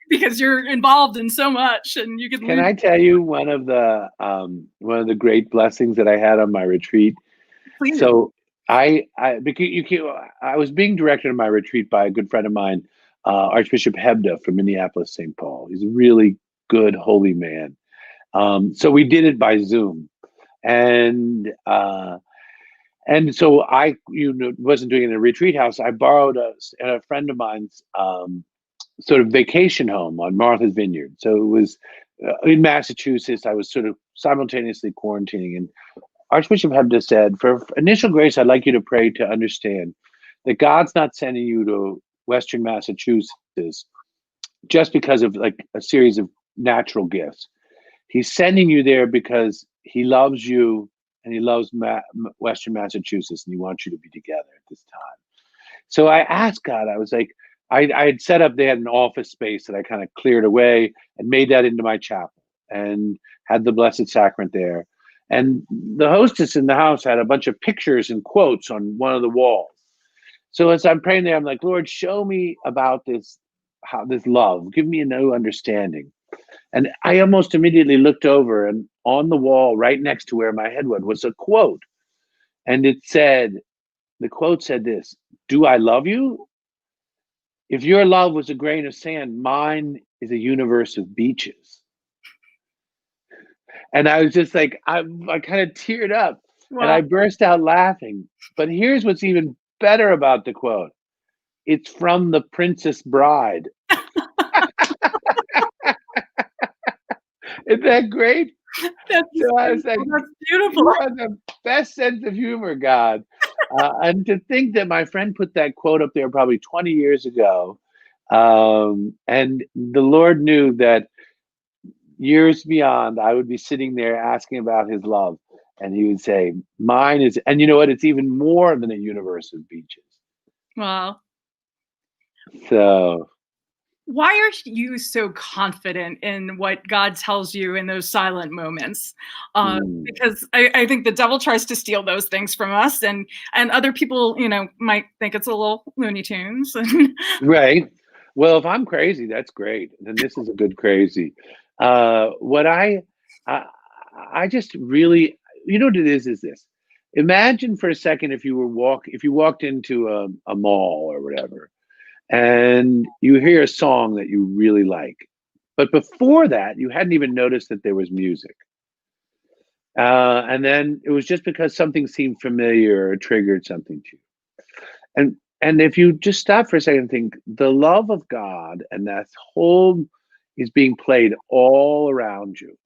because you're involved in so much, and you Can I tell you one of the great blessings that I had on my retreat? Please. So because I was being directed on my retreat by a good friend of mine, Archbishop Hebda from Minneapolis, St. Paul. He's a really good, holy man. So we did it by Zoom, and so I wasn't doing it in a retreat house. I borrowed a friend of mine's sort of vacation home on Martha's Vineyard. So it was in Massachusetts. I was sort of simultaneously quarantining, and Archbishop Hebda said, for initial grace, I'd like you to pray to understand that God's not sending you to Western Massachusetts just because of like a series of natural gifts. He's sending you there because he loves you and he loves Western Massachusetts, and he wants you to be together at this time. So I asked God, I was like, I had set up, they had an office space that I kind of cleared away and made that into my chapel and had the Blessed Sacrament there. And the hostess in the house had a bunch of pictures and quotes on one of the walls. So as I'm praying there, I'm like, Lord, show me about this love. Give me a new understanding. And I almost immediately looked over, and on the wall right next to where my head was a quote. And the quote said this: do I love you? If your love was a grain of sand, mine is a universe of beaches. And I was just like, I kind of teared up. Wow. And I burst out laughing. But here's what's even better about the quote. It's from the Princess Bride. Isn't that great? That's beautiful. You have the best sense of humor, God. And to think that my friend put that quote up there probably 20 years ago. And the Lord knew that years beyond, I would be sitting there asking about his love. And he would say, mine is, and you know what? It's even more than a universe of beaches. Wow. So why are you so confident in what God tells you in those silent moments? Because I think the devil tries to steal those things from us, and other people, might think it's a little Looney Tunes. Right. Well, if I'm crazy, that's great. Then this is a good crazy. What I just really, what it is this. Imagine for a second if you walked into a mall or whatever, and you hear a song that you really like, but before that, you hadn't even noticed that there was music. And then it was just because something seemed familiar or triggered something to you. And if you just stop for a second and think, the love of God and that whole is being played all around you.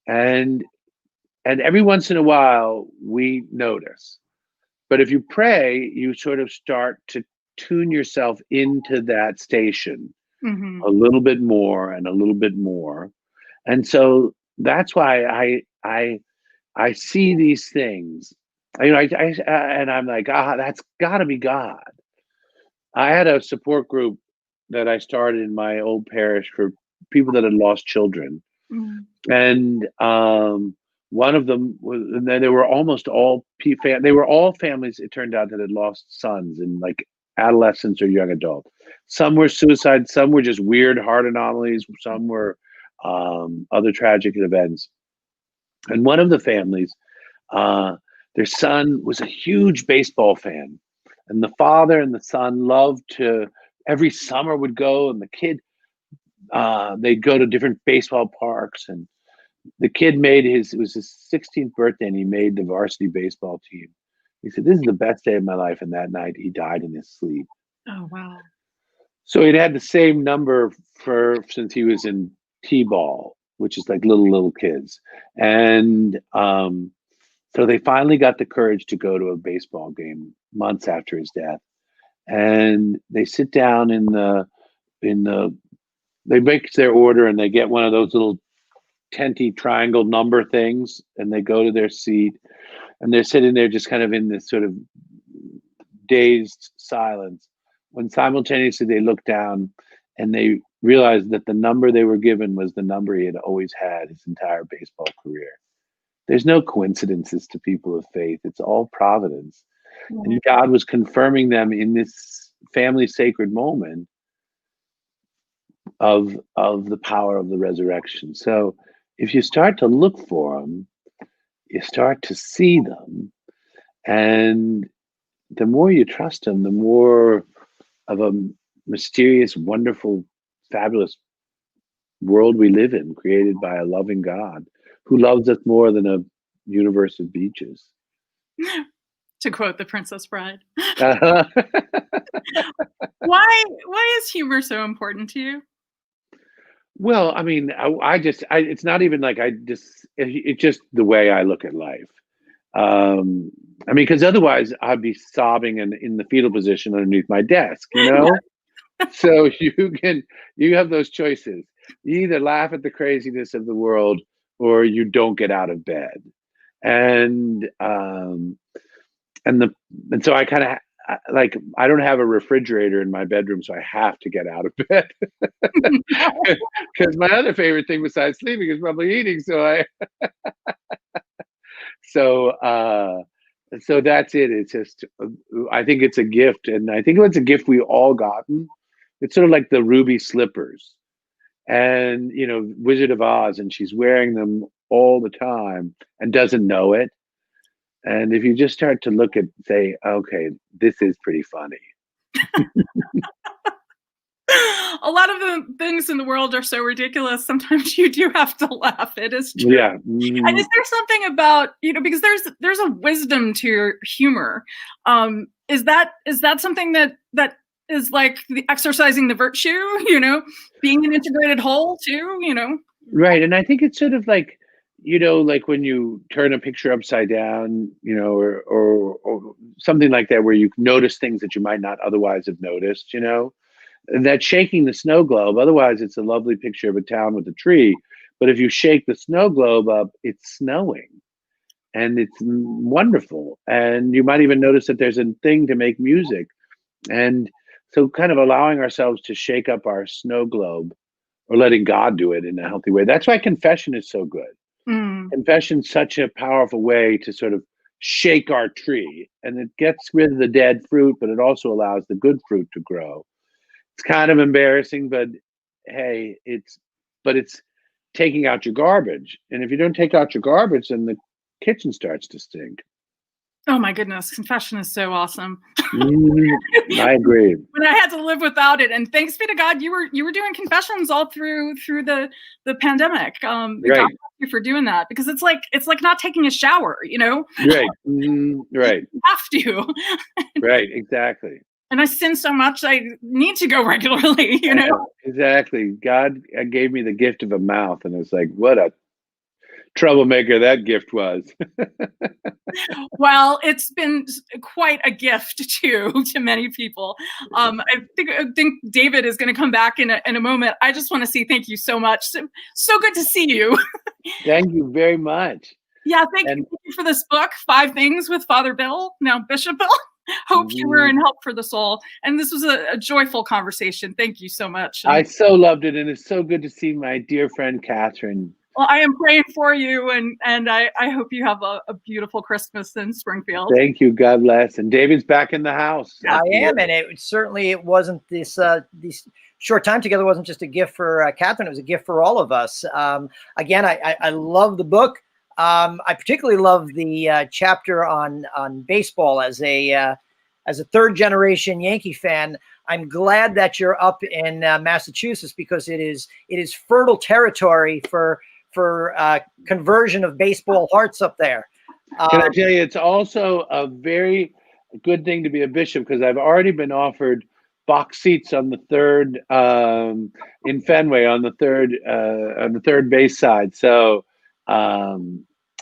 And every once in a while, we notice. But if you pray, you sort of start to tune yourself into that station a little bit more and a little bit more. And so that's why I see these things. And I'm like, that's got to be God. I had a support group that I started in my old parish for people that had lost children. And one of them was, and then they were almost all they were all families, it turned out, that had lost sons in like adolescence or young adult. Some were suicide, some were just weird heart anomalies, some were other tragic events. And one of the families, their son was a huge baseball fan, and the father and the son loved to, every summer would go, and the kid, they'd go to different baseball parks, and the kid it was his 16th birthday, and he made the varsity baseball team. He said, this is the best day of my life. And that night he died in his sleep. Oh, wow. So he'd had the same number since he was in T-ball, which is like little kids. And so they finally got the courage to go to a baseball game months after his death. And they sit down they make their order, and they get one of those little tenty triangle number things, and they go to their seat, and they're sitting there just kind of in this sort of dazed silence, when simultaneously they look down and they realize that the number they were given was the number he had always had his entire baseball career. There's no coincidences to people of faith. It's all providence. And God was confirming them in this family sacred moment of the power of the resurrection. So if you start to look for them, you start to see them, and the more you trust them, the more of a mysterious, wonderful, fabulous world we live in, created by a loving God who loves us more than a universe of beaches. To quote The Princess Bride. Uh-huh. Why is humor so important to you? Well, I mean, it's not even like it's just the way I look at life. I mean, because otherwise I'd be sobbing in the fetal position underneath my desk, you know? So you have those choices. You either laugh at the craziness of the world or you don't get out of bed. And so I kind of like, I don't have a refrigerator in my bedroom, so I have to get out of bed. Because my other favorite thing besides sleeping is probably eating. So that's it. It's just, I think it's a gift, and I think it's a gift we all gotten. It's sort of like the ruby slippers, and Wizard of Oz, and she's wearing them all the time and doesn't know it. And if you just start to say, okay, this is pretty funny. A lot of the things in the world are so ridiculous. Sometimes you do have to laugh. It is true. Yeah. And is there something about, because there's a wisdom to your humor. Is that something that is like exercising the virtue, being an integrated whole too, Right. And I think it's sort of like, like when you turn a picture upside down, or something like that, where you notice things that you might not otherwise have noticed, and that shaking the snow globe. Otherwise, it's a lovely picture of a town with a tree. But if you shake the snow globe up, it's snowing, and it's wonderful. And you might even notice that there's a thing to make music. And so kind of allowing ourselves to shake up our snow globe, or letting God do it in a healthy way. That's why confession is so good. Confession's such a powerful way to sort of shake our tree, and it gets rid of the dead fruit, but it also allows the good fruit to grow. It's kind of embarrassing, but hey, it's taking out your garbage. And if you don't take out your garbage, then the kitchen starts to stink. Oh my goodness, confession is so awesome. I agree. When I had to live without it, and thanks be to God, you were doing confessions all through the pandemic. Right. God bless you for doing that, because it's like not taking a shower, Right. Right. You have to. Right. Exactly. And I sin so much, I need to go regularly, Exactly. God gave me the gift of a mouth, and it's like, what a troublemaker that gift was. Well, it's been quite a gift to many people. I think David is going to come back in a moment. I just want to say thank you so much. So good to see you. Thank you very much. Yeah, thank you for this book, 5 Things with Father Bill, now Bishop Bill. Hope, humor, and help for the soul. And this was a joyful conversation. Thank you so much. I so loved it, and it's so good to see my dear friend Catherine. Well, I am praying for you, and I hope you have a beautiful Christmas in Springfield. Thank you. God bless. And David's back in the house. I am, and it wasn't this short time together wasn't just a gift for Catherine. It was a gift for all of us. Again, I love the book. I particularly love the chapter on baseball. As a third generation Yankee fan, I'm glad that you're up in Massachusetts, because it is fertile territory for conversion of baseball hearts up there. Can I tell you, it's also a very good thing to be a bishop, because I've already been offered box seats on the third in Fenway on the third base side. So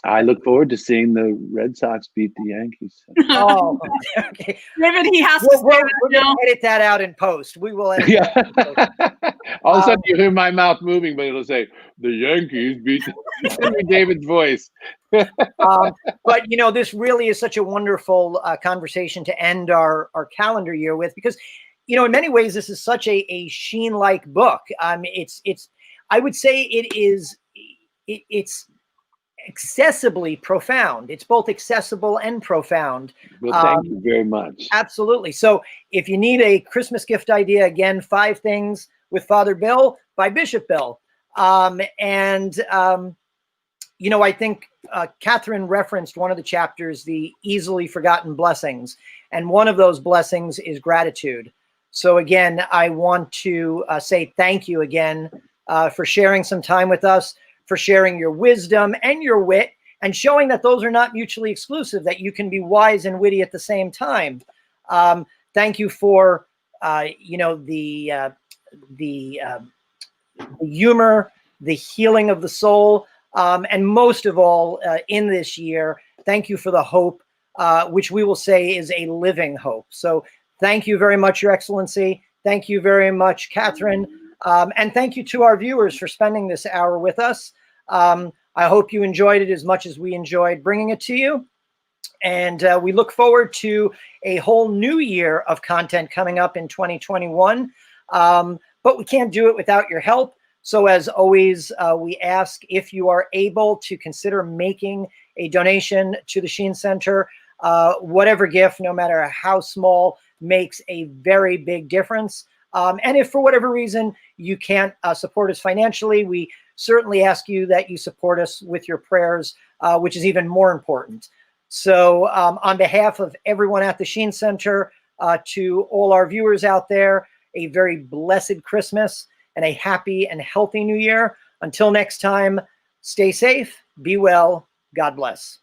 I look forward to seeing the Red Sox beat the Yankees. Oh, okay. David, he has to. We're going to edit that out in post. We will edit that out in post. All of a sudden, you hear my mouth moving, but it'll say, the Yankees beat David's voice. But, this really is such a wonderful conversation to end our calendar year with, because, in many ways, this is such a Sheen-like book. It's I would say it's accessibly profound. It's both accessible and profound. Well, thank you very much. Absolutely. So if you need a Christmas gift idea, again, 5 Things with Father Bill by Bishop Bill. You know, I think Catherine referenced one of the chapters, the easily forgotten blessings. And one of those blessings is gratitude. So again, I want to say thank you again for sharing some time with us, for sharing your wisdom and your wit, and showing that those are not mutually exclusive, that you can be wise and witty at the same time. Thank you for, you know, the humor, the healing of the soul, and most of all, in this year, thank you for the hope, which we will say is a living hope. So thank you very much, Your Excellency. Thank you very much, Catherine. And thank you to our viewers for spending this hour with us. I hope you enjoyed it as much as we enjoyed bringing it to you. And we look forward to a whole new year of content coming up in 2021. But we can't do it without your help. So as always, we ask if you are able to consider making a donation to the Sheen Center. Whatever gift, no matter how small, makes a very big difference. And if for whatever reason you can't support us financially, we certainly ask you that you support us with your prayers, which is even more important. So on behalf of everyone at the Sheen Center, to all our viewers out there, a very blessed Christmas and a happy and healthy new year. Until next time, stay safe, be well, God bless.